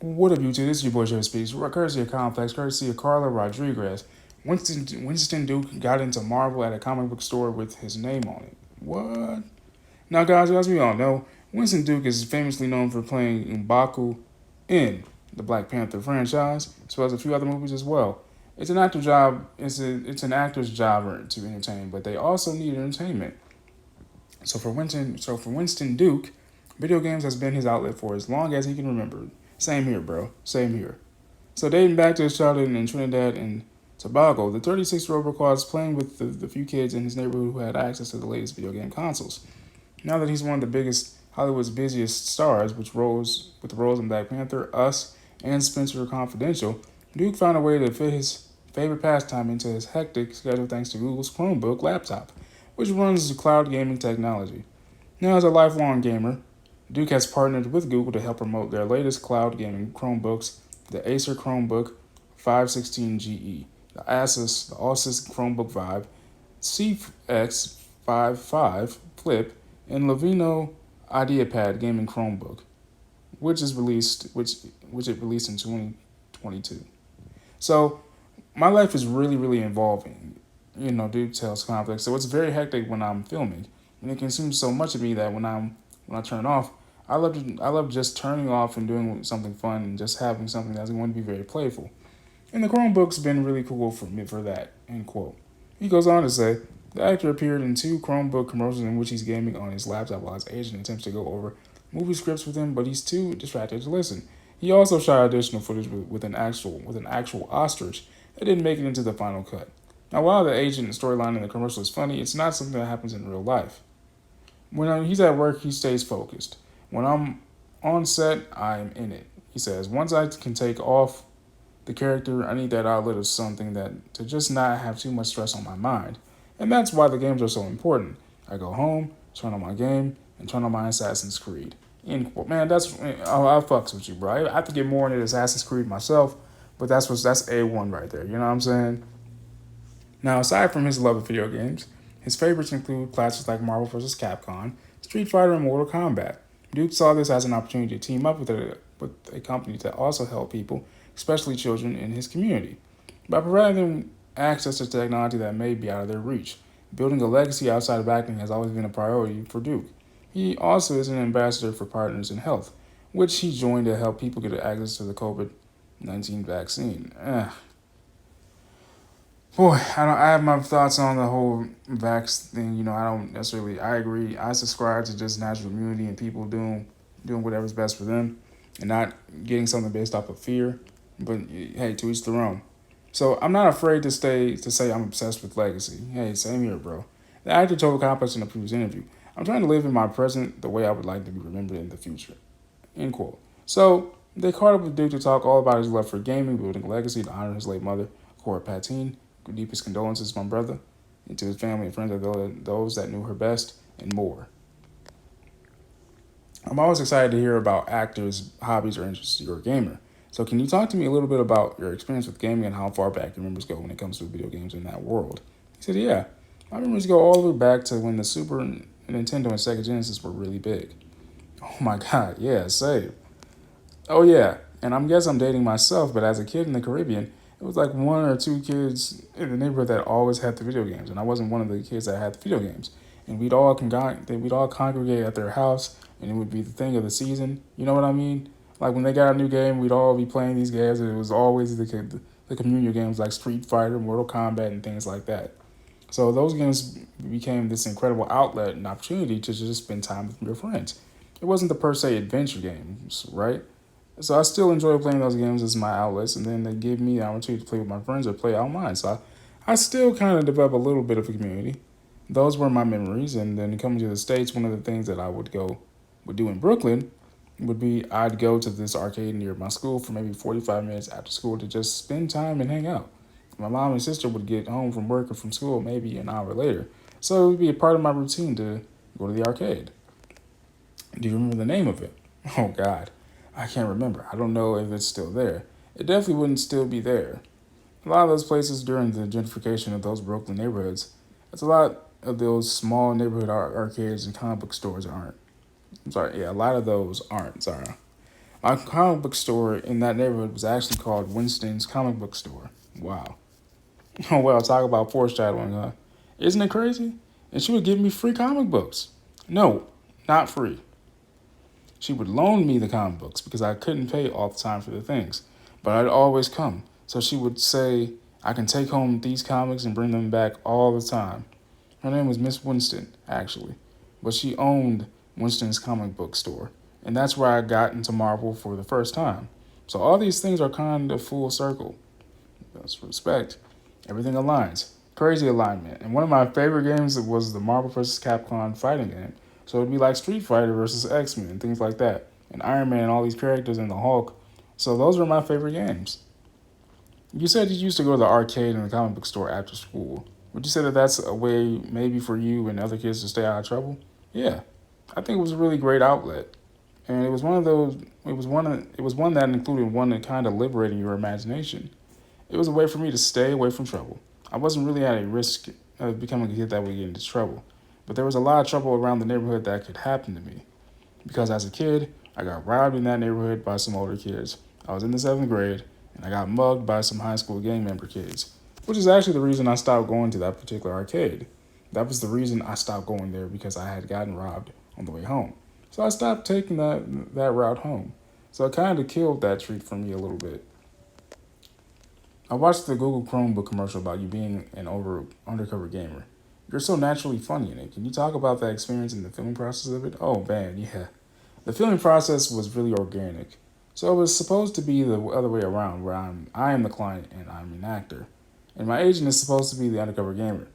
What up, YouTube? This is your boy Joe Speaks. Courtesy of Complex, courtesy of Carla Rodriguez. Winston Duke got into Marvel at a comic book store with his name on it. What? Now, guys, as we all know, Winston Duke is famously known for playing M'Baku in the Black Panther franchise, as well as a few other movies as well. It's an actor's job. It's an actor's job to entertain, but they also need entertainment. So for Winston Duke, video games has been his outlet for as long as he can remember. Same here, bro. Same here. So dating back to his childhood in Trinidad and Tobago, the 36-year-old recalls playing with the few kids in his neighborhood who had access to the latest video game consoles. Now that he's one of the biggest, Hollywood's busiest stars, with roles in Black Panther, Us, and Spencer Confidential, Duke found a way to fit his favorite pastime into his hectic schedule thanks to Google's Chromebook laptop, which runs cloud gaming technology. Now, as a lifelong gamer, Duke has partnered with Google to help promote their latest cloud gaming Chromebooks, the Acer Chromebook 516GE, the Asus Chromebook Vive, CX55 Flip, and Lenovo IdeaPad gaming Chromebook, which it released in 2022. So my life is really involving. Duke tells Complex. So it's very hectic when I'm filming, and it consumes so much of me that when I turn off, I love just turning off and doing something fun and just having something that's going to be very playful. And the Chromebook's been really cool for me for that, end quote. He goes on to say, the actor appeared in 2 Chromebook commercials in which he's gaming on his laptop while his agent attempts to go over movie scripts with him, but he's too distracted to listen. He also shot additional footage with an actual ostrich that didn't make it into the final cut. Now, while the agent storyline in the commercial is funny, it's not something that happens in real life. When he's at work, he stays focused. When I'm on set, I'm in it. He says, once I can take off the character, I need that outlet of something to just not have too much stress on my mind. And that's why the games are so important. I go home, turn on my game, and turn on my Assassin's Creed. Man, I fucks with you, bro. I have to get more into Assassin's Creed myself, but that's A1 right there. You know what I'm saying? Now, aside from his love of video games, his favorites include classics like Marvel vs. Capcom, Street Fighter, and Mortal Kombat. Duke saw this as an opportunity to team up with a company to also help people, especially children, in his community, by providing them access to technology that may be out of their reach. Building a legacy outside of acting has always been a priority for Duke. He also is an ambassador for Partners in Health, which he joined to help people get access to the COVID-19 vaccine. Boy, I have my thoughts on the whole vax thing. I agree. I subscribe to just natural immunity and people doing whatever's best for them and not getting something based off of fear. But hey, to each their own. So I'm not afraid to say I'm obsessed with legacy. Hey, same here, bro. The actor told Complex in a previous interview, I'm trying to live in my present the way I would like to be remembered in the future. End quote. So they caught up with Duke to talk all about his love for gaming, building a legacy to honor his late mother, Cora Patine. Deepest condolences, my brother, and to his family and friends of those that knew her best, and more. I'm always excited to hear about actors' hobbies or interests. You're a gamer. So can you talk to me a little bit about your experience with gaming and how far back your memories go when it comes to video games in that world? He said, yeah, my memories go all the way back to when the Super Nintendo and Sega Genesis were really big. Oh my God, yeah, same. Oh yeah, and I'm dating myself, but as a kid in the Caribbean, it was like 1 or 2 kids in the neighborhood that always had the video games, and I wasn't one of the kids that had the video games. And we'd all congregate at their house, and it would be the thing of the season. You know what I mean? Like when they got a new game, we'd all be playing these games, and it was always the community games like Street Fighter, Mortal Kombat, and things like that. So those games became this incredible outlet and opportunity to just spend time with your friends. It wasn't the per se adventure games, right? So I still enjoy playing those games as my outlets, and then they give me the opportunity to play with my friends or play online. So I still kind of develop a little bit of a community. Those were my memories, and then coming to the States, one of the things that I would do in Brooklyn would be I'd go to this arcade near my school for maybe 45 minutes after school to just spend time and hang out. My mom and sister would get home from work or from school maybe an hour later, so it would be a part of my routine to go to the arcade. Do you remember the name of it? Oh, God. I can't remember. I don't know if it's still there. It definitely wouldn't still be there. A lot of those places during the gentrification of those Brooklyn neighborhoods, it's a lot of those small neighborhood arcades and comic book stores aren't. A lot of those aren't. Sorry. My comic book store in that neighborhood was actually called Winston's Comic Book Store. Wow. Oh, well, talk about foreshadowing, huh? Isn't it crazy? And she would give me free comic books. No, not free. She would loan me the comic books because I couldn't pay all the time for the things. But I'd always come. So she would say, I can take home these comics and bring them back all the time. Her name was Miss Winston, actually. But she owned Winston's comic book store. And that's where I got into Marvel for the first time. So all these things are kind of full circle. That's respect. Everything aligns. Crazy alignment. And one of my favorite games was the Marvel vs. Capcom fighting game. So it'd be like Street Fighter versus X-Men and things like that. And Iron Man and all these characters and the Hulk. So those were my favorite games. You said you used to go to the arcade and the comic book store after school. Would you say that that's a way maybe for you and other kids to stay out of trouble? Yeah. I think it was a really great outlet. And it was one of those it was one that included one that kind of liberating your imagination. It was a way for me to stay away from trouble. I wasn't really at a risk of becoming a kid that would get into trouble. But there was a lot of trouble around the neighborhood that could happen to me. Because as a kid, I got robbed in that neighborhood by some older kids. I was in the 7th grade, and I got mugged by some high school gang member kids. Which is actually the reason I stopped going to that particular arcade. That was the reason I stopped going there because I had gotten robbed on the way home. So I stopped taking that route home. So it kind of killed that treat for me a little bit. I watched the Google Chromebook commercial about you being an undercover gamer. You're so naturally funny in it. Can you talk about that experience and the filming process of it? Oh, man, yeah. The filming process was really organic. So it was supposed to be the other way around, where I am the client and I'm an actor. And my agent is supposed to be the undercover gamer.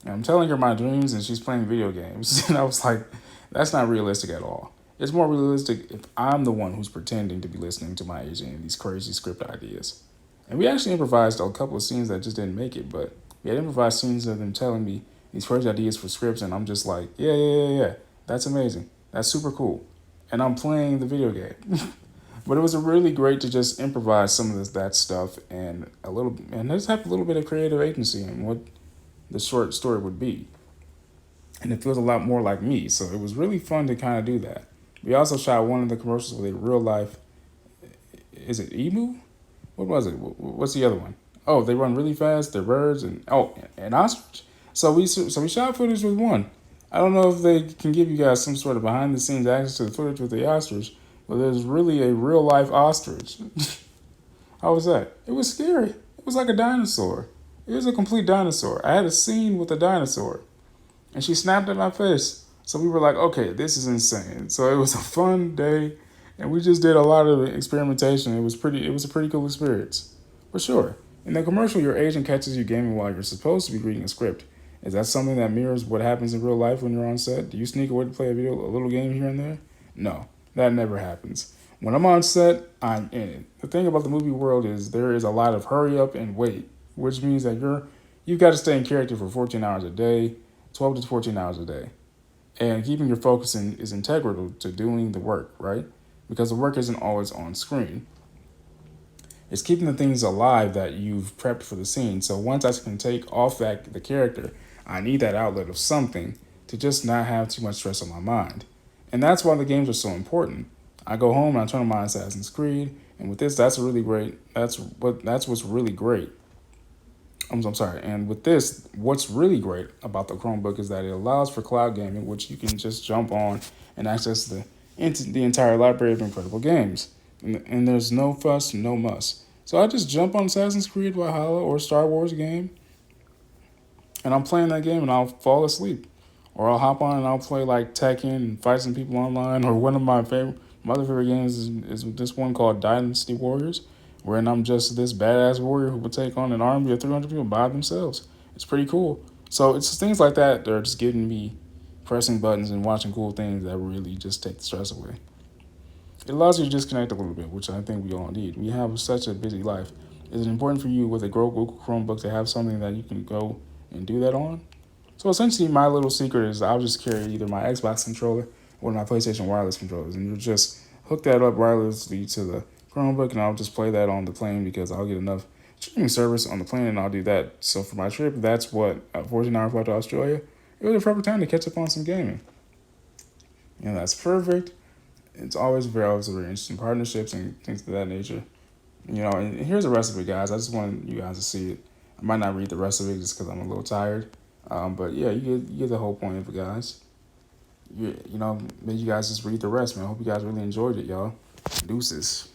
And I'm telling her my dreams and she's playing video games. And I was like, that's not realistic at all. It's more realistic if I'm the one who's pretending to be listening to my agent and these crazy script ideas. And we actually improvised a couple of scenes that just didn't make it, but we had improvised scenes of them telling me these crazy ideas for scripts, and I'm just like, yeah. That's amazing. That's super cool. And I'm playing the video game. But it was really great to just improvise some of that stuff and just have a little bit of creative agency in what the short story would be. And it feels a lot more like me, so it was really fun to kind of do that. We also shot one of the commercials with a real life, is it emu? What was it? What's the other one? Oh, they run really fast. They're birds and ostrich. So we shot footage with one. I don't know if they can give you guys some sort of behind the scenes access to the footage with the ostrich, but there's really a real life ostrich. How was that? It was scary. It was like a dinosaur. It was a complete dinosaur. I had a scene with a dinosaur, and she snapped at my face. So we were like, okay, this is insane. So it was a fun day. And we just did a lot of experimentation. It was a pretty cool experience. For sure. In the commercial, your agent catches you gaming while you're supposed to be reading a script. Is that something that mirrors what happens in real life when you're on set? Do you sneak away to play a little game here and there? No, that never happens. When I'm on set, I'm in it. The thing about the movie world is there is a lot of hurry up and wait, which means that you've got to stay in character for 14 hours a day, 12 to 14 hours a day. And keeping your focus is integral to doing the work, right? Because the work isn't always on screen. It's keeping the things alive that you've prepped for the scene. So once I can take off the character, I need that outlet of something to just not have too much stress on my mind. And that's why the games are so important. I go home and I turn on my Assassin's Creed, and with this, that's what's really great. I'm sorry. And with this, what's really great about the Chromebook is that it allows for cloud gaming, which you can just jump on and access the entire library of incredible games. And there's no fuss, no muss. So I just jump on Assassin's Creed Valhalla or Star Wars game, and I'm playing that game and I'll fall asleep. Or I'll hop on and I'll play like Tekken and fight some people online. Or one of my other favorite games is this one called Dynasty Warriors, wherein I'm just this badass warrior who will take on an army of 300 people by themselves. It's pretty cool. So it's things like that that are just getting me pressing buttons and watching cool things that really just take the stress away. It allows you to disconnect a little bit, which I think we all need. We have such a busy life. Is it important for you with a Google Chromebook to have something that you can go and do that on? So essentially, my little secret is I'll just carry either my Xbox controller or my PlayStation wireless controllers, and you just hook that up wirelessly to the Chromebook, and I'll just play that on the plane because I'll get enough streaming service on the plane, and I'll do that. So for my trip, that's what, a 14-hour flight to Australia, it was a perfect time to catch up on some gaming. And that's perfect. it's always very interesting. Partnerships and things of that nature. You know, and here's the rest of it, guys. I just want you guys to see it. I might not read the rest of it just because I'm a little tired. But yeah, you get the whole point of it, guys. You know, maybe you guys just read the rest, man. I hope you guys really enjoyed it, y'all. Deuces.